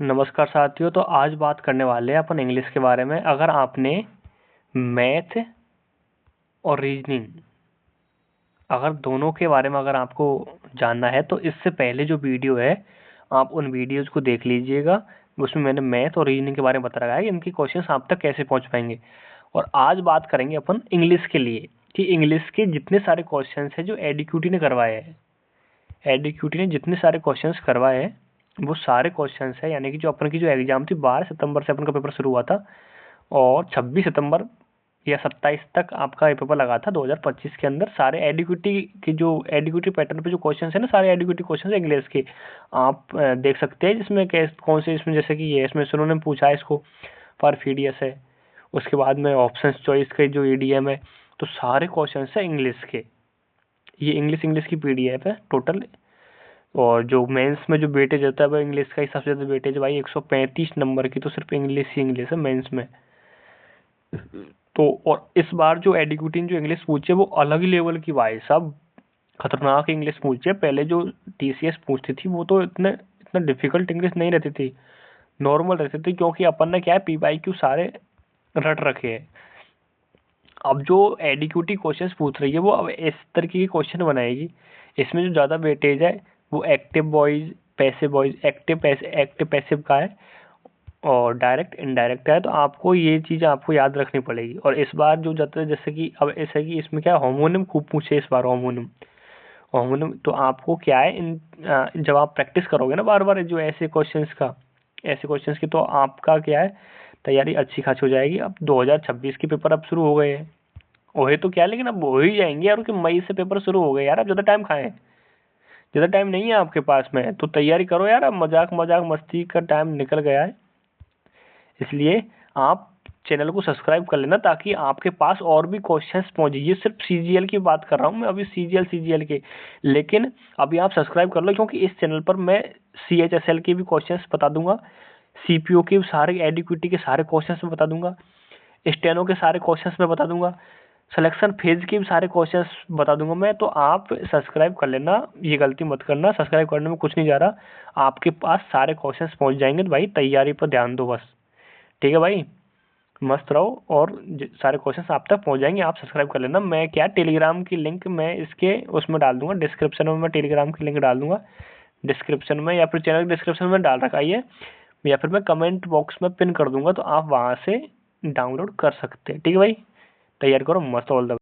नमस्कार साथियों। तो आज बात करने वाले हैं अपन इंग्लिश के बारे में। अगर आपने मैथ और रीजनिंग अगर दोनों के बारे में अगर आपको जानना है तो इससे पहले जो वीडियो है आप उन वीडियोज़ को देख लीजिएगा। उसमें मैंने मैथ और रीजनिंग के बारे में बता रखा है कि इनके क्वेश्चंस आप तक कैसे पहुंच पाएंगे। और आज बात करेंगे अपन इंग्लिश के लिए कि इंग्लिश के जितने सारे क्वेश्चंस हैं जो एडीक्यूटी ने करवाए हैं। एडीक्यूटी ने जितने सारे क्वेश्चंस करवाए हैं वो सारे क्वेश्चंस है, यानी कि जो अपन की जो एग्जाम थी 12 सितंबर से अपन का पेपर शुरू हुआ था और 26 सितंबर या 27 तक आपका ये पेपर लगा था 2025 के अंदर। सारे एडीक्यूटी के जो एडीक्यूटी पैटर्न पे जो क्वेश्चंस है ना, सारे एडीक्यूटी क्वेश्चंस इंग्लिश के आप देख सकते हैं। जिसमें कौन से इसमें जैसे कि ये इसमें उन्होंने पूछा है इसको परफीडियस है, उसके बाद में ऑप्शन चॉइस के जो ईडीएम है, तो सारे क्वेश्चन है इंग्लिश के। ये इंग्लिश की पीडीएफ है टोटल। और जो मेंस में जो वेटेज होता है वो इंग्लिश का ही सबसे ज़्यादा वेटेज भाई 135 नंबर की, तो सिर्फ इंग्लिश ही इंग्लिश है मेंस में। तो और इस बार जो एडीक्यूटी जो इंग्लिश पूछे वो अलग ही लेवल की भाई साहब, खतरनाक इंग्लिश पूछे। पहले जो टीसीएस पूछती थी वो तो इतना डिफिकल्ट इंग्लिश नहीं रहती थी, नॉर्मल रहती थी, क्योंकि अपन ने क्या है पीवाईक्यू सारे रट रखे हैं। अब जो एडीक्यूटी क्वेश्चंस पूछ रही है वो अब इस तरीके के क्वेश्चन बनाएगी। इसमें जो ज़्यादा वेटेज है वो active voice, passive voice, active passive का है और डायरेक्ट इनडायरेक्ट है। तो आपको ये चीज़ आपको याद रखनी पड़ेगी। और इस बार जो जाता जैसे कि अब ऐसा है कि इसमें क्या होमोनिम खूब पूछे इस बार। होमोनिम होमोनिम तो आपको क्या है जब आप प्रैक्टिस करोगे ना बार बार जो ऐसे क्वेश्चंस की, तो आपका क्या है तैयारी अच्छी खासी हो जाएगी। अब 2026 के पेपर अब शुरू हो गए हैं, वही तो क्या, लेकिन अब हो ही जाएंगे यार, कि मई से पेपर शुरू हो गए यार। अब ज़्यादा टाइम खाएं, ज़्यादा टाइम नहीं है आपके पास में, तो तैयारी करो यार। अब मजाक मजाक मस्ती का टाइम निकल गया है, इसलिए आप चैनल को सब्सक्राइब कर लेना ताकि आपके पास और भी क्वेश्चंस पहुंचे। ये सिर्फ सीजीएल की बात कर रहा हूँ मैं अभी, सीजीएल के, लेकिन अभी आप सब्सक्राइब कर लो क्योंकि इस चैनल पर मैं सीएचएसएल के भी क्वेश्चंस बता दूंगा, सीपीओ के सारे एडीक्यूटी के सारे क्वेश्चंस मैं बता दूंगा, स्टेनो के सारे क्वेश्चंस मैं बता दूंगा, सिलेक्शन फेज के भी सारे क्वेश्चंस बता दूंगा मैं। तो आप सब्सक्राइब कर लेना, ये गलती मत करना, सब्सक्राइब करने में कुछ नहीं जा रहा, आपके पास सारे क्वेश्चंस पहुंच जाएंगे। तो भाई तैयारी पर ध्यान दो बस, ठीक है भाई, मस्त रहो और सारे क्वेश्चंस आप तक पहुंच जाएंगे। आप सब्सक्राइब कर लेना। मैं क्या टेलीग्राम की लिंक मैं इसके उसमें डाल दूंगा डिस्क्रिप्शन में, मैं टेलीग्राम की लिंक डाल दूंगा डिस्क्रिप्शन में, या फिर चैनल डिस्क्रिप्शन में डाल रखा है, या फिर मैं कमेंट बॉक्स में पिन कर दूंगा, तो आप वहां से डाउनलोड कर सकते हैं। ठीक है भाई, तैयार करो मस्त, ऑल द